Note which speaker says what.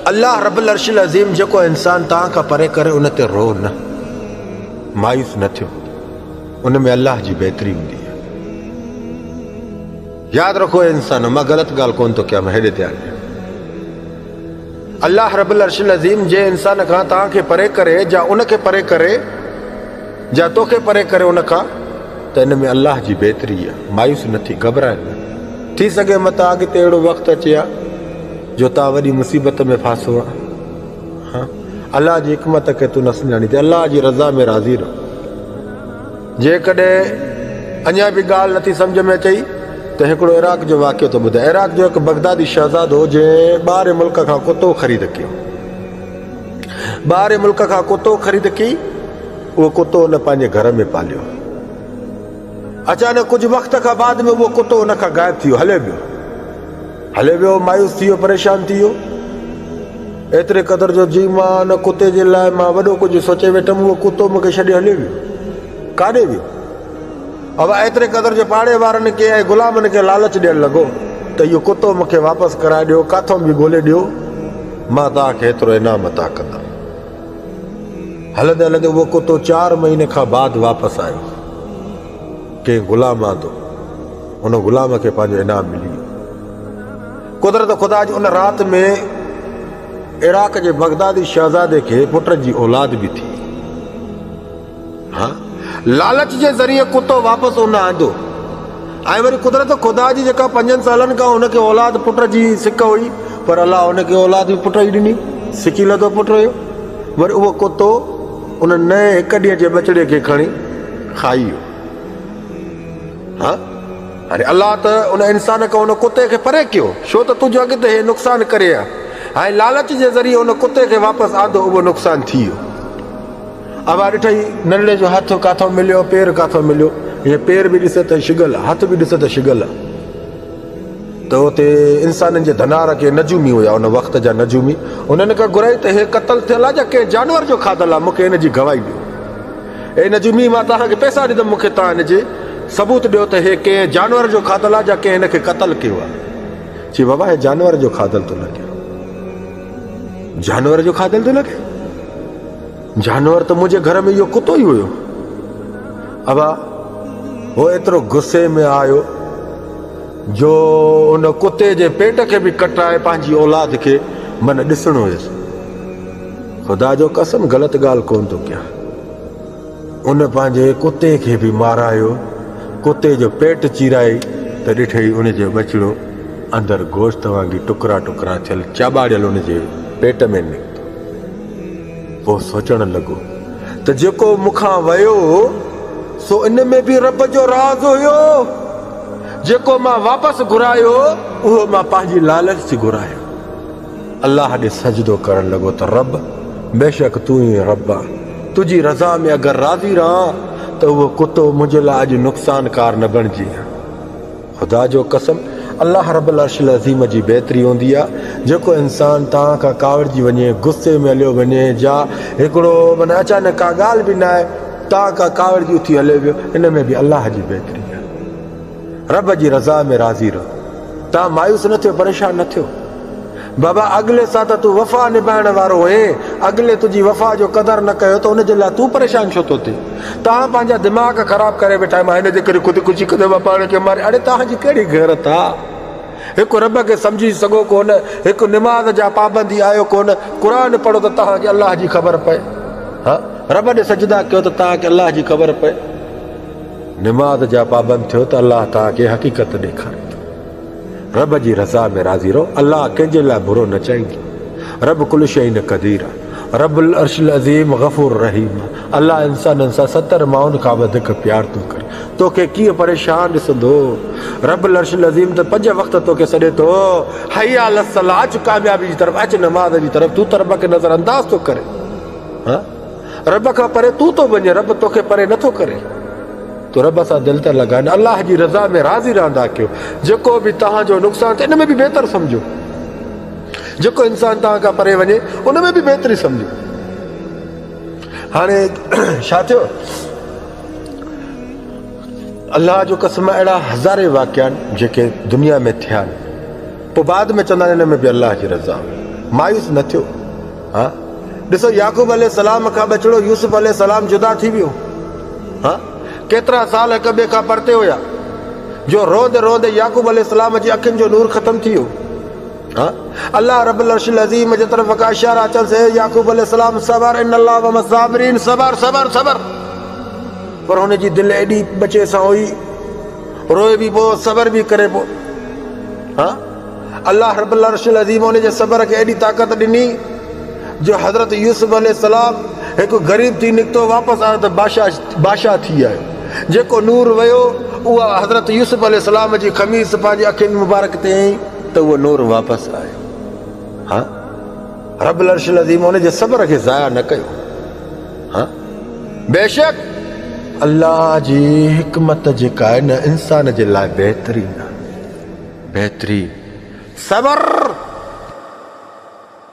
Speaker 1: अल्लाह रब्बुल अर्शिल अज़ीम जेको इंसान तव्हां खां परे करे उन ते रो न, मायूस न थियो, उन में अल्लाह जी बहितरी हूंदी है। याद रखो इंसान, मां ग़लत ॻाल्हि कोन थो कयां, मां हेॾे ध्यानु ॾियो। अल्लाह रब्बुल अर्शिल अज़ीम जे इंसान खां तव्हांखे परे करे जा उनखे परे करे जा तोखे परे करे उन खां, त इन में अल्लाह जी बहितरी आहे। मायूस न थी, घबराए न। थी सघे मतां अॻिते अहिड़ो वक़्तु अचे हा जो तव्हां वॾी मुसीबत में फासो आहे। हा, अल्लाह जी हिकमत खे तूं न सुञाणी थी, अल्लाह जी रज़ा में राज़ी रहो। जेकॾहिं अञा बि ॻाल्हि नथी सम्झ में अचई त हिकिड़ो इराक जो वाक़ियो थो ॿुधाए। इराक जो हिकु बगदादी शहज़ादो हो जंहिं ॿाहिरि मुल्क खां कुतो ख़रीद कयो। ॿाहिरि मुल्क खां कुतो ख़रीद की, उहो कुतो हुन पंहिंजे घर में पालियो। अचानक कुझु वक़्त खां बाद में उहो कुतो हुन खां ग़ाइब थी वियो, हले वियो, मायूस थी वियो, परेशान थी वियो। एतिरे क़दुरु जो जी मां हुन कुते जे लाइ मां वॾो कुझु सोचे वेठुमि, उहो कुतो मूंखे छॾे हली वियो। काॾे वियो? अब एतिरे क़दुरु जो पाड़े वारनि खे ऐं ग़ुलामनि खे लालच ॾियणु लॻो त इहो कुतो मूंखे वापसि कराए ॾियो, काथों बि ॻोल्हे ॾियो, मां तव्हांखे एतिरो इनाम अता कंदुमि। हलंदे हलंदे उहो कुतो 4 महीने खां बाद वापसि आयो। कंहिं ग़ुलाम आंदो, हुन ग़ुलाम खे पंहिंजो इनाम मिली वियो। कुदरत ख़ुदा जी उन राति में इराक जे बगदादी शहज़ादे खे पुट जी औलाद बि थी। हा, लालच जे ज़रिए कुतो वापसि उन आंदो। ऐं वरी कुदरत ख़ुदा जी जेका 5 सालनि खां हुनखे औलाद पुट जी सिक हुई, पर अलाह हुनखे औलाद बि पुट ई ॾिनी, सिकी लधो पुट हुयो। वरी उहो कुतो उन नए हिकु ॾींहं जे बचड़े खे खणी खाई वियो। हा, अरे अल्लाह त उन इंसान खां उन कुते खे परे कयो, छो त तुंहिंजो अॻिते हे नुक़सानु करे आहे। ऐं लालच जे ज़रिए उन कुते खे वापसि आंदो, उहो नुक़सानु थी वियो। अब ॾिठई नंढड़े जो हथ काथों मिलियो, पेर काथों मिलियो, हे पेर बि ॾिसे त शिगल, हथ बि ॾिसे त शिगल। त उते इंसाननि जे धनार के नजूमी हुया, उन वक़्त जा नजूमी, उन्हनि खां घुराई त हे क़तल थियल आहे या कंहिं जानवर जो खाधल आहे, मूंखे हिन जी गवाही ॾियो। हे नजूमी, मां तव्हांखे पैसा ॾींदुमि, मूंखे तव्हां हिन जे सबूत ॾियो त हे कंहिं जानवर जो खाधल आहे या कंहिं हिनखे क़तल कयो आहे। चई बाबा हे जानवर जो खाधल थो लॻे। जानवर जो खाधल थो लॻे? जानवर त मुंहिंजे घर में इहो कुतो ई हुयो। अबा हो एतिरो गुस्से में आयो जो उन कुते जे पेट खे बि कटाए पंहिंजी औलाद खे मन ॾिसणो हुयुसि। ख़ुदा जो कसम ग़लति ॻाल्हि कोन थो कयां। उन पंहिंजे कुते खे बि मारायो, कुते जो पेट चीराई त ॾिठई उन जो बछड़ो अंदरि गोश्त वांगुरु टुकड़ा टुकड़ा थियल चाॿाड़ियल उन जे पेट में निकितो। पोइ सोचणु लॻो त जेको मूंखां वियो सो इन में बि रब जो राज़ हुयो। जेको मां वापसि घुरायो उहो मां पंहिंजी लालच थी घुरायो। अल्लाह ॾे सजदो करणु लॻो त रब, बेशक तूं ई रब आहे, तुंहिंजी रज़ा में अगरि राज़ी रहां त उहो कुतो मुंहिंजे लाइ अॼु नुक़सानकार न बणिजी हा। ख़ुदा जो कसम अल्लाह रब्बुल अर्शिल अज़ीम जी बहितरी हूंदी आहे। जेको इंसान तव्हां खां कावड़जी वञे, गुस्से में हलियो वञे, जा हिकिड़ो माना अचानक का ॻाल्हि बि न आहे, तव्हां खां कावड़जी उथी हले वियो, इन में बि अल्लाह जी बहितरी आहे। रब जी रज़ा में राज़ी रहो। तव्हां मायूस न थियो, परेशान न थियो। बाबा अॻिले सां त तूं वफ़ा निभाइण वारो हुए, अॻिले तुंहिंजी वफ़ा जो क़दुरु न कयो त उनजे लाइ तूं परेशान छो थो थिए? तव्हां पंहिंजा दिमाग़ ख़राबु करे वेठा, मां हिन जे करे ख़ुदिकुशी कंदो, पाण खे मारे। अड़े तव्हांजी कहिड़ी गैरत आहे? हिकु रब खे सम्झी सघो कोन, हिकु निमाज़ जा पाबंदी आयो कोन, क़ुर पढ़ो त तव्हांखे अल्लाह जी ख़बर पए। हा, रब ॾे सजदा कयो त तव्हांखे अल्लाह जी ख़बर पए। निमाज़ जा पाबंद थियो त अल्लाह तव्हांखे हक़ीक़त ॾेखारे थो। रब जी रज़ा में राज़ी रहो। अल्लाह कंहिंजे लाइ बुरो न चाहींदो। रब कुल शइ न क़दीर आहे। रब्बुल अर्शिल अज़ीम गफ़ूर रहीम। अल्लाह इंसाननि सां 70 माउनि खां वधीक प्यार थो करे। तोखे कीअं परेशान ॾिसंदो? रब्बुल अर्शिल अज़ीम त 5 वक़्त तोखे सॾे थो, हय्या अल सलाह, अच कामयाबी जी तरफ़, अच नमाज़ जी तरफ़। तूं त रब खे नज़र अंदाज़ थो करे। हा, रब खां परे तूं थो वञे, रब तोखे परे नथो करे। तो रब सां दिलि त लॻाइनि, अल्लाह जी रज़ा में राज़ी रहंदा कयो। जेको बि तव्हांजो नुक़सानु थिए इन में बि बहितर सम्झो। जेको इंसान तव्हां खां परे वञे उन में बि बहितरी सम्झो। हाणे छा थियो? अल्लाह जो कसम अहिड़ा हज़ारे वाक़िया आहिनि जेके दुनिया में थिया आहिनि, पोइ बाद में चवंदा आहिनि हिन में बि अल्लाह जी रज़ा। मायूस न थियो। हाँ, ॾिसो याकूब अलैहिस्सलाम खां बचड़ो यूसुफ अलैहिस्सलाम जुदा थी वियो। हाँ, केतिरा साल हिक ॿिए खां परते हुया, जो रोंदे रोंदे याकूब अलैहिस्सलाम जी अखियुनि जो नूर ख़तम थी वियो। हाँ, अल्लाह रब्बुल अर्शिल अज़ीम जे तरफ़ का इशारा अचनि से याकूब अलैहिस्सलाम सबर इन्नल्लाह व मसाबिरीन, सबर सबर सबर। पर हुन जी दिलि एॾी बचे सां हुई, रोए बि पोइ सबर बि करे पोइ। हाँ, अल्लाह रब्बुल अर्शिल अज़ीम हुन जे सबर खे एॾी ताक़त ॾिनी जो हज़रत यूसुफ अलैहिस्सलाम हिकु ग़रीब थी निकितो, वापसि आयो त बादशाह थी आयो। जेको नूर वियो उहा हज़रत यूसुफ अलैहिस्सलाम जी ख़मीस पंहिंजी अखियुनि मुबारक ते हईं त उहो नूर वापसि आयो। हाँ, रब्बुल अर्शिल अज़ीम हुन जे सबर खे ज़ाया न कयो। हाँ, बेशक अल्लाह जी हिकमत जेका आहे न इंसान जे लाइ बहितरीन आहे, बहितरीन। सबर